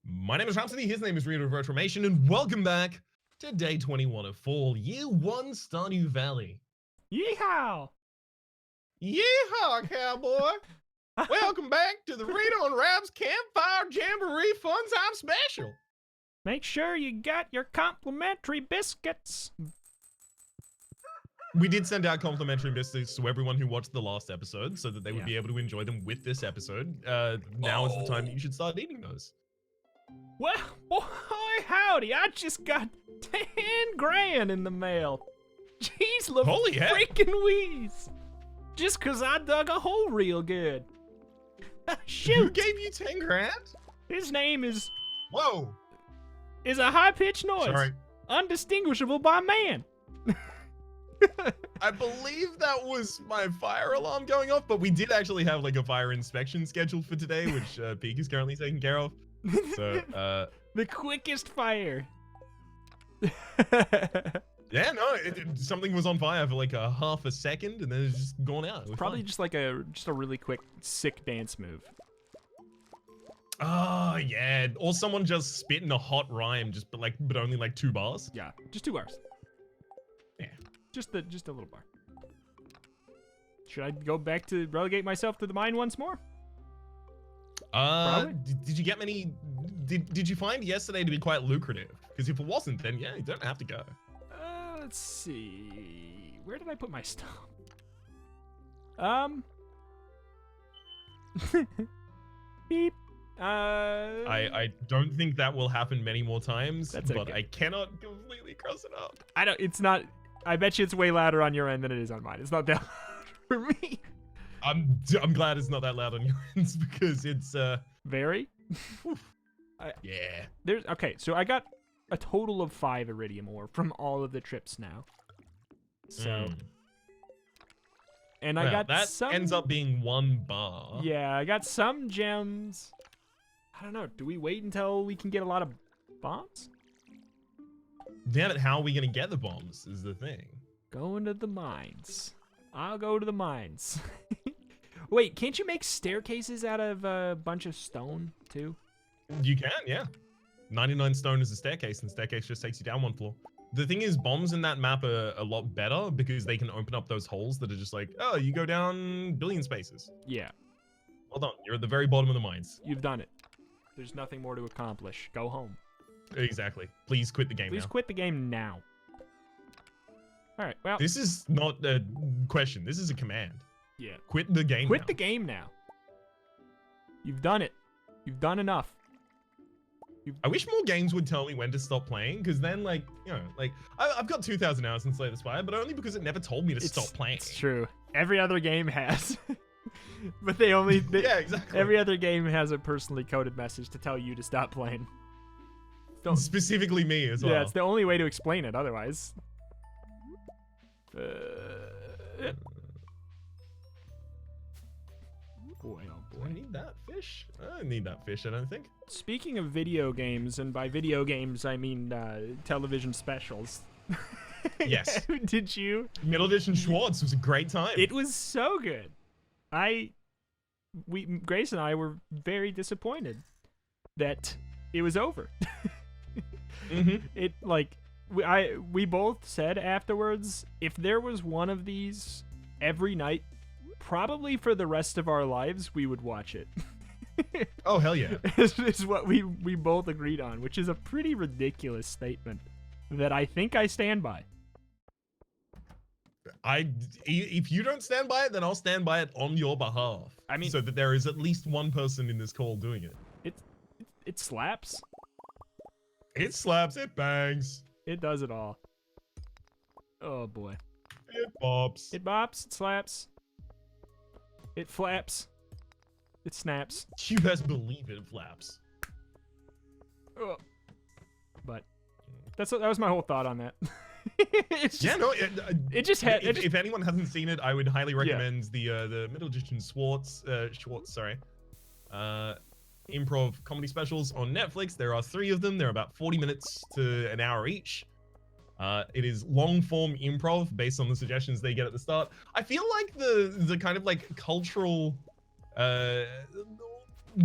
My name is Rhapsody, his name is Reto Retromation, and welcome back to day 21 of fall, year 1 Stardew Valley. Yeehaw! Yeehaw, cowboy! Welcome back to the Reto Rhaps Campfire Jamboree Fun Time Special. Make sure you got your complimentary biscuits. We did send out complimentary biscuits to everyone who watched the last episode so that they would be able to enjoy them with this episode. Now is the time that you should start eating those. Well, boy, howdy, I just got 10 grand in the mail. Jeez, look, Holy heck. freaking wheeze. Just 'cause I dug a hole real good. Shoot. Who gave you 10 grand? His name is Whoa. a high-pitched noise. Sorry. Undistinguishable by man. I believe that was my fire alarm going off, but we did actually have like a fire inspection scheduled for today, which Peak is currently taking care of. So, the quickest fire. yeah, no, something was on fire for like a half a second, and then it's just gone out. Probably fine. just like a really quick sick dance move. Oh yeah, or someone just spit in a hot rhyme, but only like 2 bars. Yeah, just 2 bars. Yeah, just a little bar. Should I go back to relegate myself to the mine once more? did you get many? Did you find yesterday to be quite lucrative? Because if it wasn't, then yeah, you don't have to go. Let's see. Where did I put my stuff? Beep. I don't think that will happen many more times, That's but okay. I cannot completely cross it up. I don't. It's not. I bet you it's way louder on your end than it is on mine. It's not that loud for me. I'm glad it's not that loud on your ends because it's Very. yeah. There's okay. So I got a total of 5 iridium ore from all of the trips now. So. And I got that some. ends up being 1 bar. Yeah, I got some gems. I don't know. Do we wait until we can get a lot of bombs? Damn it, how are we gonna get the bombs is the thing. Going to the mines. I'll go to the mines. Wait, can't you make staircases out of a bunch of stone too? You can, yeah. 99 stone is a staircase, and the staircase just takes you down 1 floor. The thing is, bombs in that map are a lot better because they can open up those holes that are just like, oh, you go down billion spaces. Yeah. Well done. You're at the very bottom of the mines. You've done it. There's nothing more to accomplish. Go home. Exactly. Please quit the game Please now. quit the game now. All right. Well. This is not a question. This is a command. Yeah. Quit the game Quit now. the game now. You've done it. You've done enough. I wish more games would tell me when to stop playing, because then, like, you know, like, I've got 2,000 hours in Slay the Spire, but only because it never told me to stop playing. It's true. Every other game has. But they only... yeah, exactly. Every other game has a personally coded message to tell you to stop playing. Don't... Specifically me as well. Yeah, it's the only way to explain it, otherwise. Boy, oh Do boy. I need that fish? I don't need that fish, I don't think. Speaking of video games, and by video games I mean television specials. Yes. Did you? Middle Edition Schwartz was a great time. It was so good. Grace and I were very disappointed that it was over. It like we both said afterwards, if there was one of these every night, probably for the rest of our lives, we would watch it. Oh, hell yeah. is what we both agreed on, which is a pretty ridiculous statement that I think I stand by. If you don't stand by it, then I'll stand by it on your behalf. I mean, so that there is at least one person in this call doing it. It slaps. It slaps, it bangs. It does it all. Oh boy. It bops. It bops, it slaps. It flaps. It snaps. You best believe it flaps. Ugh. But that was my whole thought on that. Yeah, no. It just had. If anyone hasn't seen it, I would highly recommend the Middle Edition Schwartz, sorry, improv comedy specials on Netflix. There are 3 of them. They're about 40 minutes to an hour each. It is long form improv based on the suggestions they get at the start. I feel like the kind of like cultural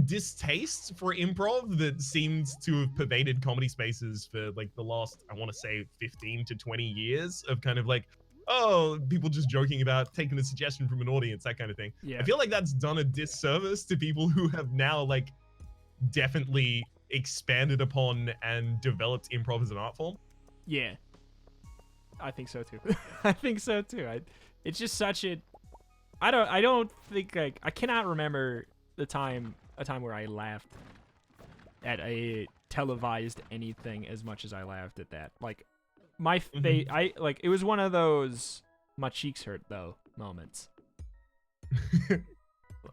distaste for improv that seems to have pervaded comedy spaces for like the last, I want to say 15 to 20 years of kind of like, oh, people just joking about taking a suggestion from an audience, that kind of thing. Yeah. I feel like that's done a disservice to people who have now like definitely expanded upon and developed improv as an art form. Yeah. I think so too. I think so too. It's just such a I don't think like I cannot remember a time where I laughed at a televised anything as much as I laughed at that. Like my face, it was one of those my cheeks hurt though moments.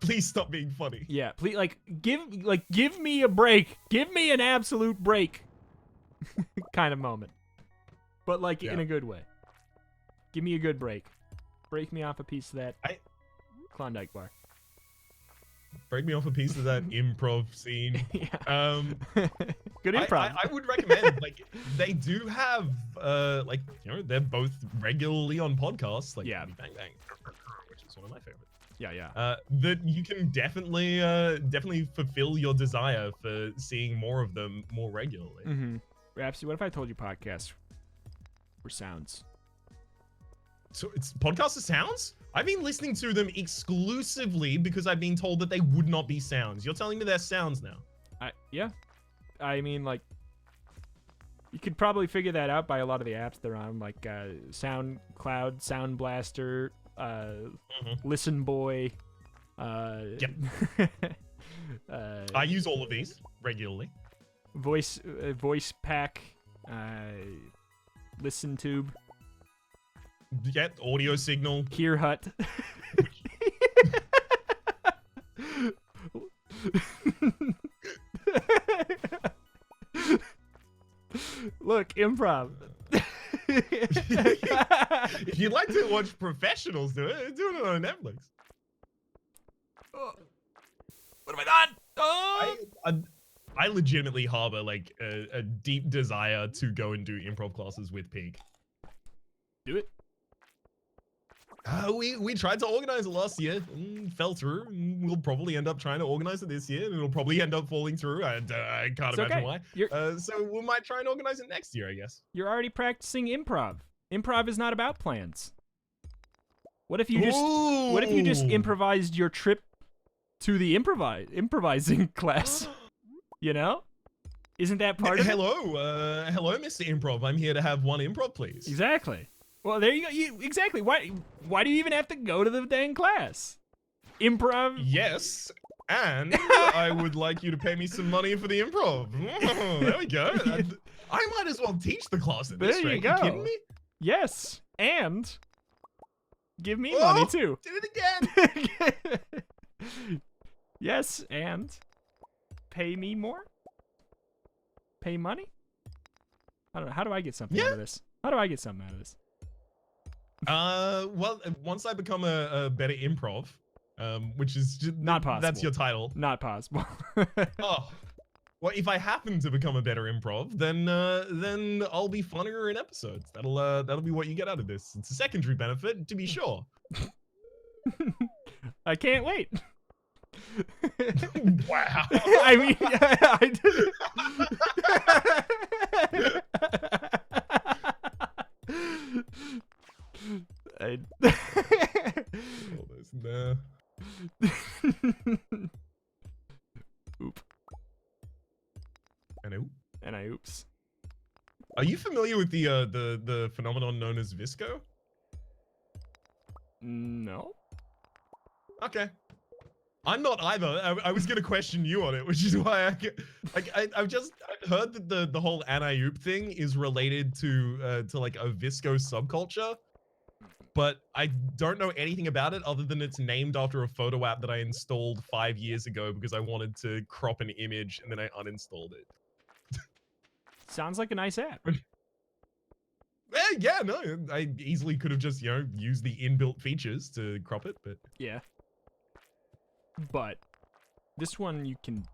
Please stop being funny. Yeah, please give me a break. Give me an absolute break. Kind of moment. But like in a good way. Give me a good break. Break me off a piece of that Klondike bar. Break me off a piece of that improv scene. Yeah. Good improv. I would recommend, like, they do have, like, you know, they're both regularly on podcasts, like Bang Bang, which is one of my favorites. Yeah. That you can definitely fulfill your desire for seeing more of them more regularly. Mm-hmm. Rhapsody, what if I told you podcasts were sounds? So it's podcasts of sounds? I've been listening to them exclusively because I've been told that they would not be sounds. You're telling me they're sounds now? Yeah. I mean, like, you could probably figure that out by a lot of the apps they're on, like SoundCloud, Sound Blaster, Listen Boy. Yep. I use all of these regularly. Voice Pack, Listen Tube. Yeah, Audio Signal. Hear Hut. Look, improv. If you'd like to watch professionals do it on Netflix. What have I done? Oh! I legitimately harbor like a deep desire to go and do improv classes with Pig. Do it. We tried to organize it last year and fell through. We'll probably end up trying to organize it this year, and it'll probably end up falling through. I can't imagine why. So we might try and organize it next year, I guess. You're already practicing improv. Improv is not about plans. What if you just improvised your trip to the improvising class? You know? Isn't that part of it? Hello, Mr. Improv. I'm here to have one improv, please. Exactly. Well, there you go. Exactly. Why do you even have to go to the dang class? Improv? Yes, and I would like you to pay me some money for the improv. Oh, there we go. I might as well teach the class at this rate. There you go. You kidding me? Yes, and give me money too. Did it again. Yes, and pay me more. Pay money. I don't know. How do I get something out of this? How do I get something out of this? Well, once I become a better improv, which is just, not possible. That's your title. Not possible. Oh, well, if I happen to become a better improv, then I'll be funnier in episodes. That'll be what you get out of this. It's a secondary benefit, to be sure. I can't wait. Wow. I mean, I Almost there. Oop. And I oops. Are you familiar with the phenomenon known as Visco? No. Okay. I'm not either. I was gonna question you on it, which is why I've heard that the whole anti-oop thing is related to like a Visco subculture, but I don't know anything about it other than it's named after a photo app that I installed 5 years ago because I wanted to crop an image and then I uninstalled it. Sounds like a nice app. Yeah, no, I easily could have just, you know, used the inbuilt features to crop it, but yeah. But this one you can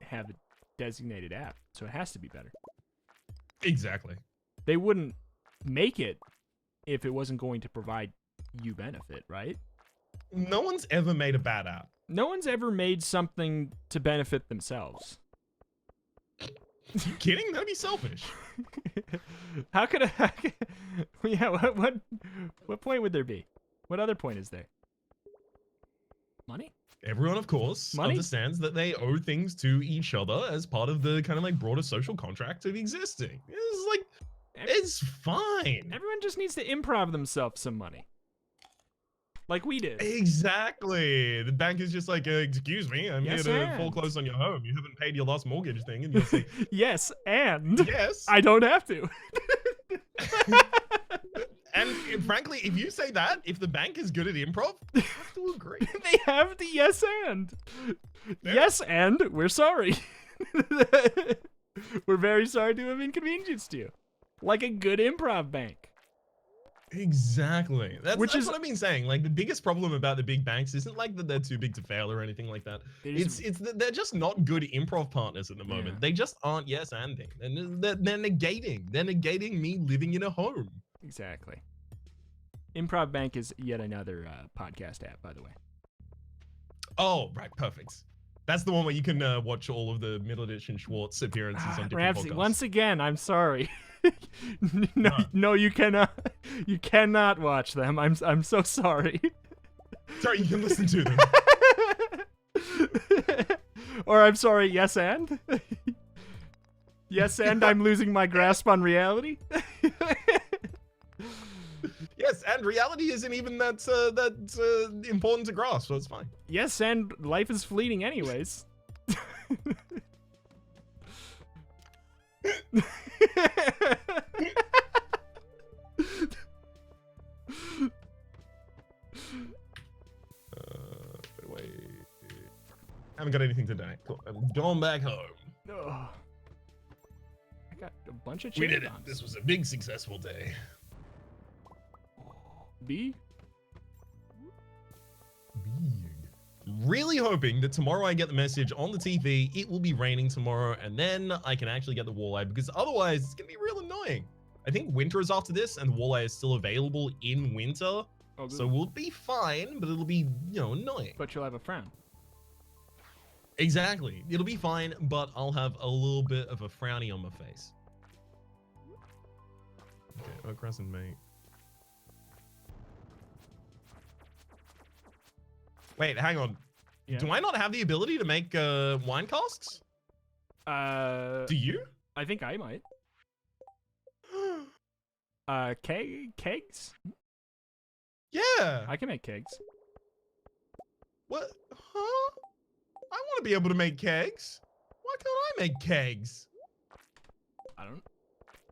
have a designated app, so it has to be better. Exactly. They wouldn't make it if it wasn't going to provide you benefit, right? No one's ever made a bad app. No one's ever made something to benefit themselves. You kidding? That'd be selfish. How could I? Yeah. What point would there be? What other point is there? Money? Everyone, of course, Money? understands that they owe things to each other as part of the kind of like broader social contract of existing. It's like, it's fine. Everyone just needs to improv themselves some money. Like we did. Exactly. The bank is just like, excuse me, I'm Yes, here to and. foreclose on your home. You haven't paid your last mortgage thing. And you'll say, Yes, and yes. I don't have to. And frankly, if you say that, if the bank is good at improv, I have to agree. They have the yes and. Yeah. Yes, and we're sorry. We're very sorry to have inconvenienced you. Like a good improv bank. Exactly. That's Which is what I've been saying. Like, the biggest problem about the big banks isn't like that they're too big to fail or anything like that. It's that they're just not good improv partners at the moment. Yeah. They just aren't yes anding. And they're negating. They're negating me living in a home. Exactly. Improv Bank is yet another podcast app, by the way. Oh, right. Perfect. That's the one where you can watch all of the middle edition Schwartz appearances on different Rhapsy, podcasts. once again, I'm sorry. No, you cannot. You cannot watch them. I'm so sorry. Sorry, you can listen to them. Or I'm sorry, yes and? Yes and I'm losing my grasp on reality? Yes, and reality isn't even that important to grasp, so it's fine. Yes and life is fleeting anyways. Wait. Haven't got anything today. Cool. I'm going back home. Oh. I got a bunch of We cherry did it. bombs. This was a big successful day. B? Really hoping that tomorrow I get the message on the TV, it will be raining tomorrow, and then I can actually get the walleye, because otherwise it's gonna be real annoying. I think winter is after this, and the walleye is still available in winter, Oh, so we'll be fine, but it'll be, annoying. but you'll have a frown. Exactly. It'll be fine, but I'll have a little bit of a frowny on my face. Okay, Oak Crescent, mate. Wait, hang on. Yeah. Do I not have the ability to make wine casks? Do you? I think I might. Kegs? Yeah. I can make kegs. What? Huh? I want to be able to make kegs. Why can't I make kegs? I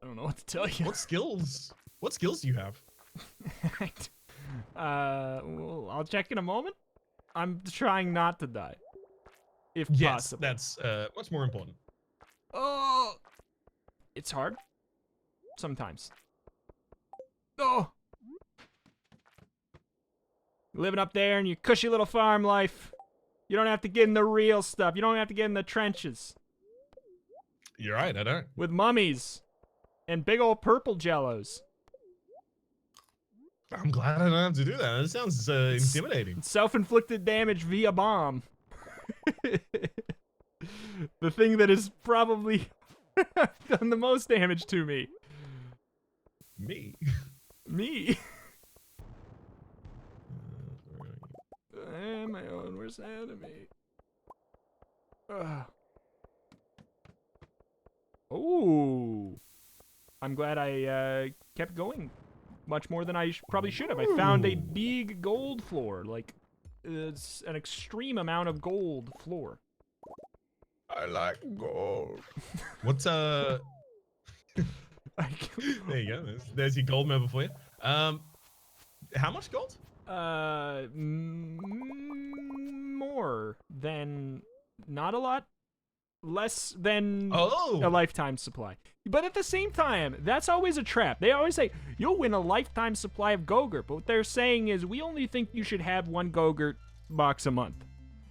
don't know what to tell you. What skills? What skills do you have? Well, I'll check in a moment. I'm trying not to die, if Yes, possible. that's much more important. Oh, it's hard. Sometimes. Oh, living up there in your cushy little farm life. You don't have to get in the real stuff. You don't have to get in the trenches You're right, I don't. with mummies and big old purple jellos. I'm glad I don't have to do that. That sounds intimidating. Self-inflicted damage via bomb. The thing that has probably done the most damage to me. Me. Me. I am my own worst enemy. Oh. I'm glad I kept going much more than I probably should have. I found a big gold floor. Like, it's an extreme amount of gold floor. I like gold. What's there you go. There's your gold member for you. How much gold? More than, not a lot, less than Oh. a lifetime supply. But at the same time, that's always a trap. They always say, you'll win a lifetime supply of Go-gurt. But what they're saying is, we only think you should have one Go-gurt box a month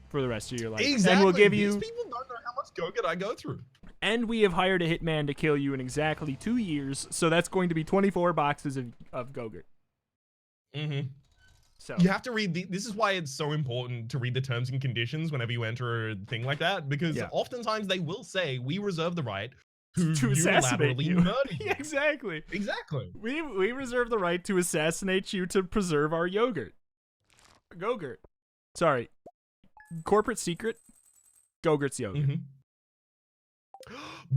for the rest of your life. Exactly. And we'll give These you, people don't know how much Go-gurt I go through. and we have hired a hitman to kill you in exactly 2 years. So that's going to be 24 boxes of Go-gurt. Mm-hmm. So You have to read this is why it's so important to read the terms and conditions whenever you enter a thing like that, because oftentimes they will say we reserve the right to assassinate unilaterally you. murder you. Yeah, exactly. Exactly. We reserve the right to assassinate you to preserve our yogurt. Go-gurt. Sorry. Corporate secret. Go-gurt's yogurt.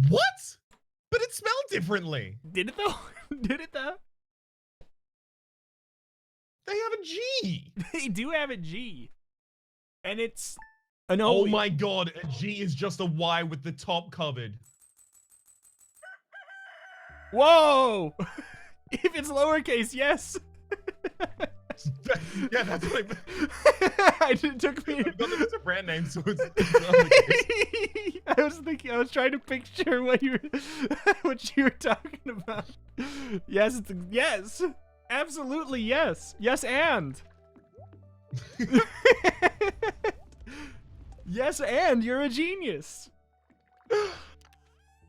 What? But it smelled differently. Did it though? Did it though? They have a G. They do have a G. And it's an O. Oh my god, a G is just a Y with the top covered. Whoa! If it's lowercase, yes. Yeah, that's what It took me. It's a brand name, so it's I was trying to picture what you were talking about. Yes, yes, absolutely yes, yes, and yes, and you're a genius.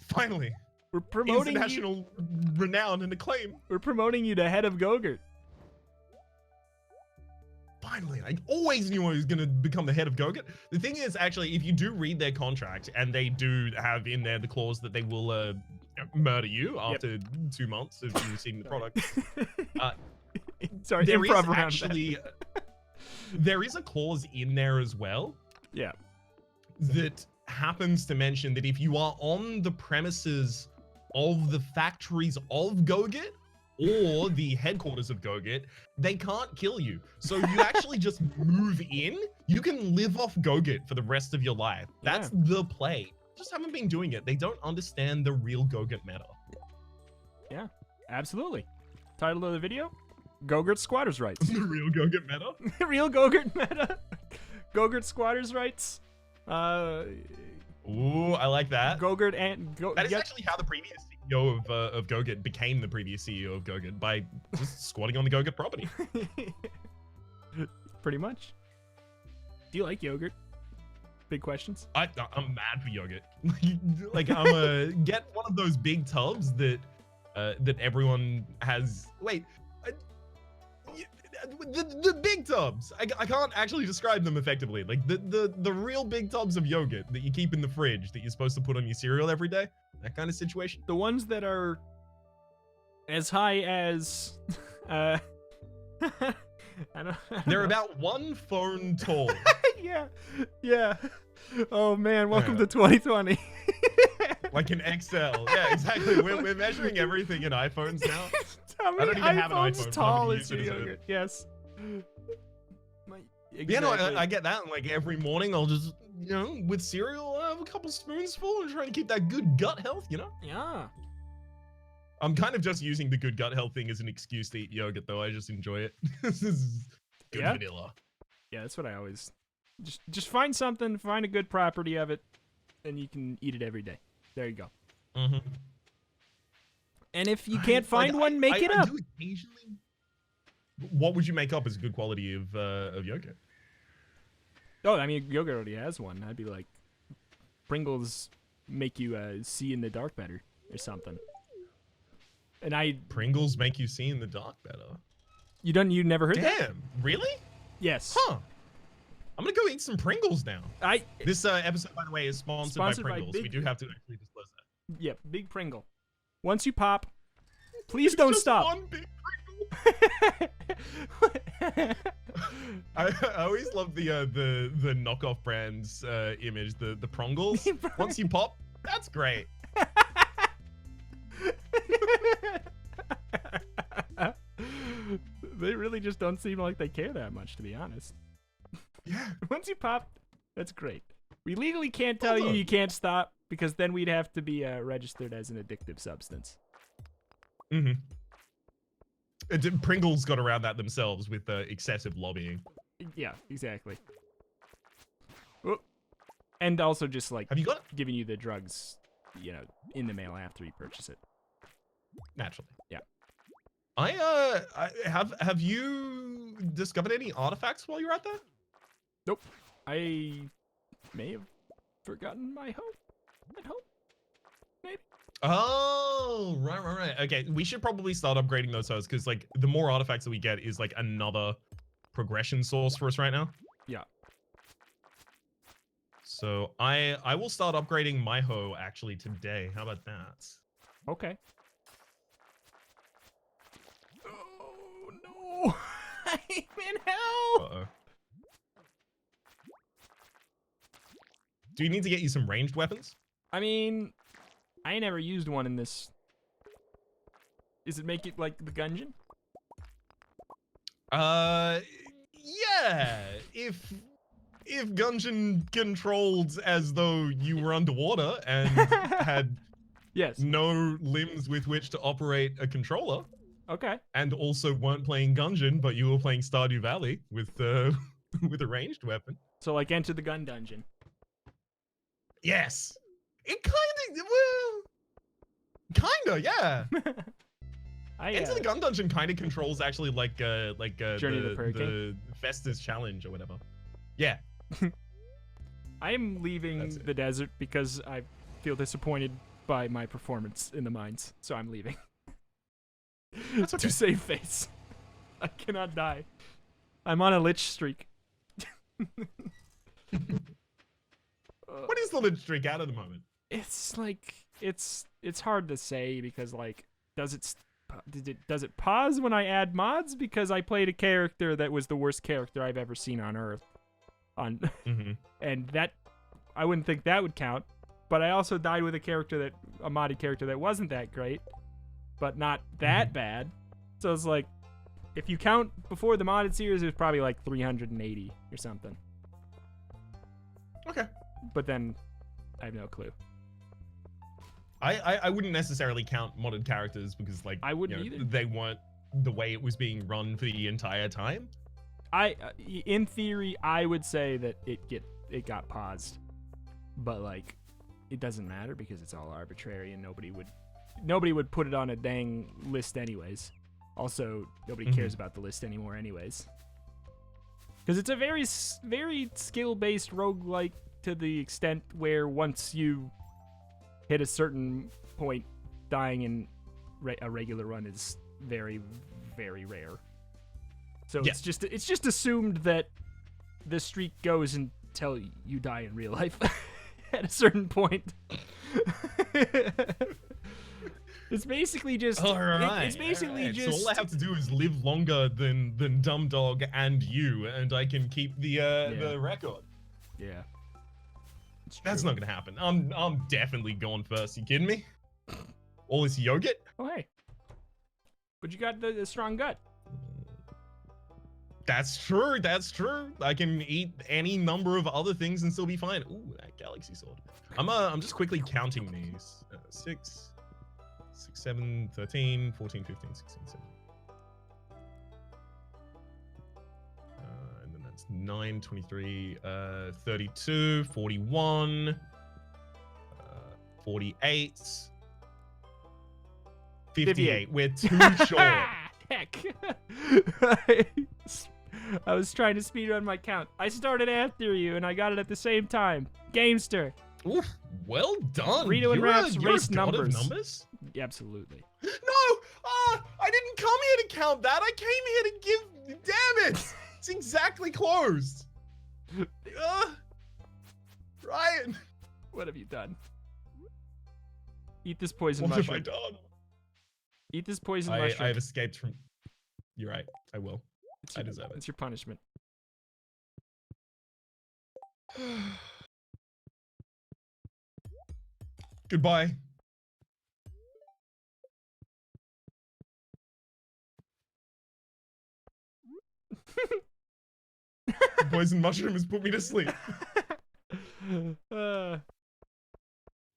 Finally, we're promoting international renown and acclaim. We're promoting you to head of Go-gurt. Finally, I always knew I was going to become the head of Go-gurt. The thing is, actually, if you do read their contract and they do have in there the clause that they will murder you after 2 months of you receiving the product. Sorry, there improv is around actually there is a clause in there as well. Yeah. That happens to mention that if you are on the premises of the factories of Go-gurt or the headquarters of Go-gurt, they can't kill you. So you actually just move in. You can live off Go-gurt for the rest of your life. That's the play. Just haven't been doing it. They don't understand the real Go-gurt meta. Yeah, absolutely. Title of the video: Go-gurt squatters' rights. The real Go-gurt meta? Real Go-gurt meta. Go-gurt squatters' rights. Ooh, I like that. Go-gurt and that is actually how the previous CEO of Go-gurt became the previous CEO of Go-gurt, by just squatting on the Go-gurt property. Pretty much. Do you like yogurt? Big questions. I'm mad for yogurt. Like I'm get one of those big tubs that that everyone has. Wait. The big tubs. I can't actually describe them effectively. Like the real big tubs of yogurt that you keep in the fridge that you're supposed to put on your cereal every day. That kind of situation. The ones that are as high as I don't They're know. about 1 phone tall. Yeah. Oh man, welcome to 2020. Like an XL. Yeah, exactly. We're measuring everything in iPhones now. How many I don't even have an iPhones iPhone. tall I'm is your using it as yogurt? Yes. Exactly. Yeah, no, I get that. And like every morning, I'll just, you know, with cereal, have a couple spoonsful and trying to keep that good gut health, you know? Yeah. I'm kind of just using the good gut health thing as an excuse to eat yogurt, though. I just enjoy it. This is good vanilla. Yeah, that's what I always. Just find something, find a good property of it, and you can eat it every day. There you go. Mm-hmm. And if you can't find one, make it up. I do occasionally. What would you make up as a good quality of yogurt? Oh, I mean, yogurt already has one. I'd be like, Pringles make you see in the dark better or something. And Pringles make you see in the dark better. You never heard that? Damn, really? Yes. Huh. I'm gonna go eat some Pringles now. This episode, by the way, is sponsored by Pringles. We do have to actually disclose that. Yep, Big Pringle. Once you pop, please don't stop. One big Pringle. I always love the knockoff brands image, the Pringles. Once you pop, that's great. They really just don't seem like they care that much, to be honest. Yeah. Once you pop, that's great. We legally can't tell you can't stop, because then we'd have to be registered as an addictive substance. Mm-hmm. Pringles got around that themselves with excessive lobbying. Yeah, exactly. Whoop. And also just like have you got giving you the drugs, you know, in the mail after you purchase it. Naturally. Yeah. I have you discovered any artifacts while you're out there? Nope. I may have forgotten my hoe at home. Maybe. Oh, right. Okay, we should probably start upgrading those hoes, because like the more artifacts that we get is like another progression source for us right now. Yeah. So I will start upgrading my hoe actually today. How about that? Okay. Oh no! I'm in hell. Uh-oh. Do you need to get you some ranged weapons? I mean, I ain't never used one in this. Does it make it like the Gungeon? Yeah. If Gungeon controlled as though you were underwater and had Yes. no limbs with which to operate a controller, Okay. and also weren't playing Gungeon, but you were playing Stardew Valley with with a ranged weapon. So like Enter the Gun Dungeon. Yes. It kinda, yeah. Enter the Gun Dungeon kind of controls actually like Journey to the Hephaestus challenge or whatever. Yeah. I am leaving the desert because I feel disappointed by my performance in the mines, so I'm leaving. That's okay. To save face. I cannot die. I'm on a lich streak. What is the lich streak at the moment? It's like it's hard to say because like does it pause when I add mods, because I played a character that was the worst character I've ever seen on Earth, and that I wouldn't think that would count, but I also died with a modded character that wasn't that great, but not that bad. So it's like, if you count before the modded series, it was probably like 380 or something. Okay. But then I have no clue. I wouldn't necessarily count modded characters because like I wouldn't either. They weren't the way it was being run for the entire time. In theory, I would say that it got paused, but like it doesn't matter because it's all arbitrary and nobody would put it on a dang list anyways. Also, nobody cares about the list anymore anyways. Because it's a very skill-based roguelike to the extent where once you hit a certain point, dying in a regular run is very, very rare. So it's just assumed that the streak goes until you die in real life at a certain point. It's basically just. All right. It's basically just. So all I have to do is live longer than Dumb Dog and you, and I can keep the record. Yeah. That's not gonna happen. I'm definitely going first. You kidding me? All this yogurt? Oh hey. But you got the strong gut. That's true. That's true. I can eat any number of other things and still be fine. Ooh, that galaxy sword. I'm just quickly counting these. 6, 7, 13, 14, 15, 16, 17. And then that's 9, 23, 32, 41, 48, 58. We're too short. Heck. I was trying to speedrun my count. I started after you, and I got it at the same time. Gamester. Oof, well done. Reto and Rhaps race numbers. Yeah, absolutely. No! I didn't come here to count that. I came here to give... Damn it! It's exactly closed. Ryan. What have you done? Eat this poison What mushroom. have I done? Eat this poison mushroom. I have escaped from... You're right. I will. I deserve it. It's your punishment. Goodbye. The poison mushroom has put me to sleep.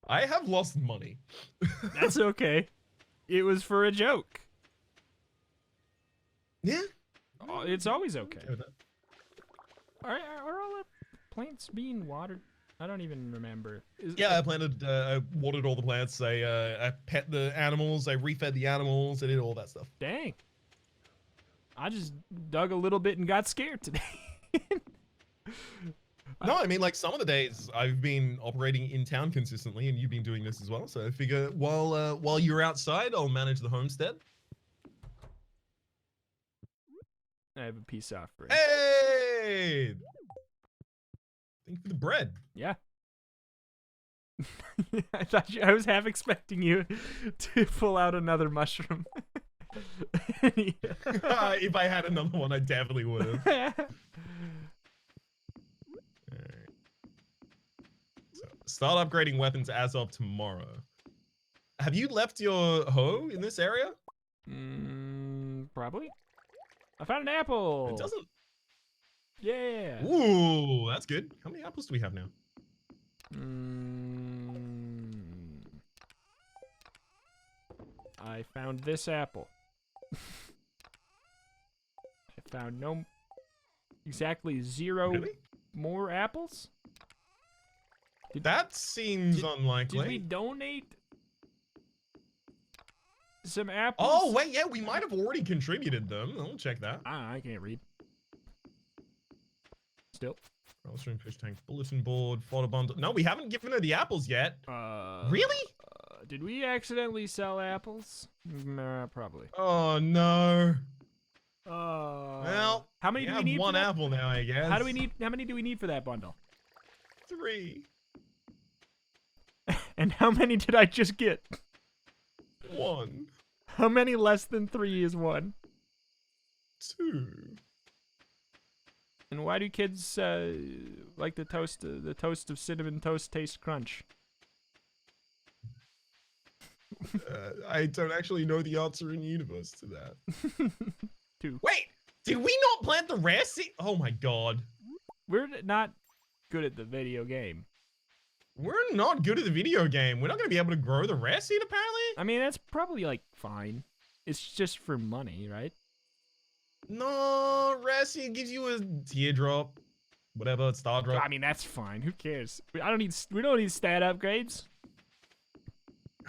I have lost money. That's okay. It was for a joke. Yeah. Oh, it's always okay. Are all the plants being watered? I don't even remember. I planted, I watered all the plants. I pet the animals. I refed the animals. I did all that stuff. Dang. I just dug a little bit and got scared today. No, I mean, like, some of the days I've been operating in town consistently, and you've been doing this as well. So I figure while you're outside, I'll manage the homestead. I have a piece off bread. Hey! Thank you for the bread. Yeah. I was half expecting you to pull out another mushroom. If I had another one, I definitely would have. So, start upgrading weapons as of tomorrow. Have you left your hoe in this area? Probably. I found an apple. It doesn't. Yeah. Ooh, that's good. How many apples do we have now? I found this apple. I found exactly 0 Really? more apples. That seems unlikely. Did we donate some apples? Oh, wait, yeah, we might have already contributed them. I'll check that. I can't read. Still. Rollstream, fish tank, bulletin board, photo bundle. No, we haven't given her the apples yet. Really? Did we accidentally sell apples? Probably. Oh, no. Well, how many do we have need? One apple now, I guess. How many do we need for that bundle? 3. And how many did I just get? 1. How many less than 3 is 1? 2. And why do kids like the toast of cinnamon toast taste crunch? I don't actually know the answer in universe to that. 2. Wait, did we not plant the rare seed? Oh my god. We're not good at the video game. We're not good at the video game. We're not going to be able to grow the rare seed, apparently? I mean, that's probably, like, fine. It's just for money, right? No, rare seed gives you a teardrop. Whatever, star drop. I mean, that's fine. Who cares? We don't need stat upgrades.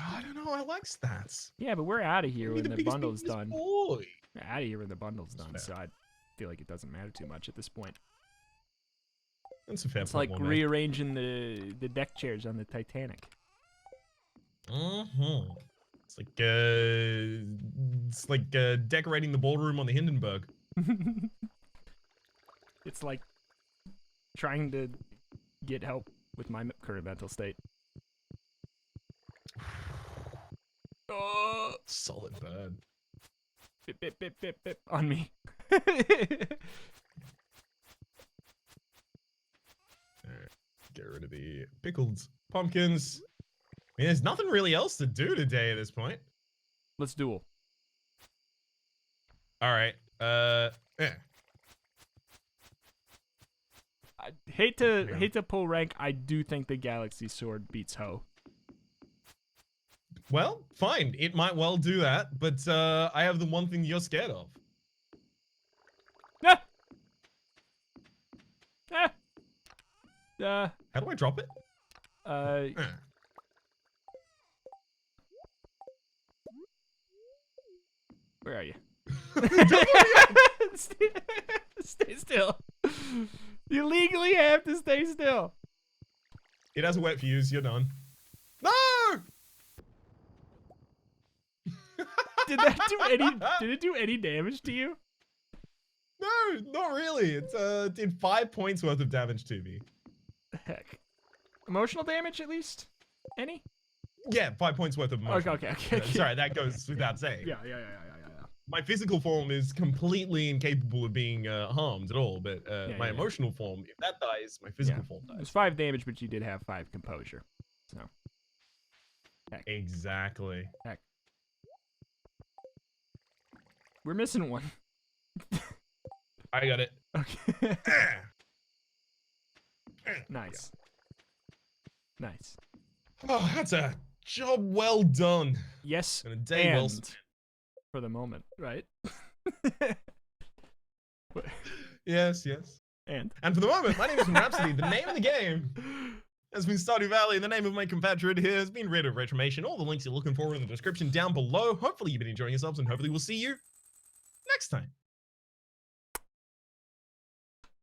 I don't know. I like stats. Yeah, but we're out of here when the the bundle's done. Boy. We're out of here when the bundle's done, That's so I feel like it doesn't matter too much at this point. That's a fair It's point, like well made. rearranging the deck chairs on the Titanic. It's like decorating the ballroom on the Hindenburg. It's like trying to get help with my current mental state. Oh, Solid bird. bip, bip, bip, bip, bip on me. Alright, get rid of the pickled pumpkins. I mean, there's nothing really else to do today at this point. Let's duel. Alright, yeah. I hate to pull rank. I do think the Galaxy Sword beats Ho. Well, fine. It might well do that, but I have the one thing you're scared of. Ah! Ah! How do I drop it? Where are you? Stay still. You legally have to stay still. It has a wet fuse. You're done. No! Did that do any? Did it do any damage to you? No, not really. It did 5 points worth of damage to me. Heck. Emotional damage at least? Any? Yeah, 5 points worth of emotion. Okay. Sorry, that goes without saying. Yeah. My physical form is completely incapable of being harmed at all, but my emotional form, if that dies, my physical form It was dies. 5 damage, but you did have 5 composure. So. Heck. Exactly. Heck. We're missing one. I got it. Okay. Nice. Nice. Oh, that's a job well done. Yes, And a day well and spent. for the moment, right? Yes. And And for the moment, my name is Rhapsody. The name of the game has been Stardew Valley. The name of my compatriot here has been Reto Retromation. All the links you're looking for are in the description down below. Hopefully you've been enjoying yourselves, and hopefully we'll see you next time.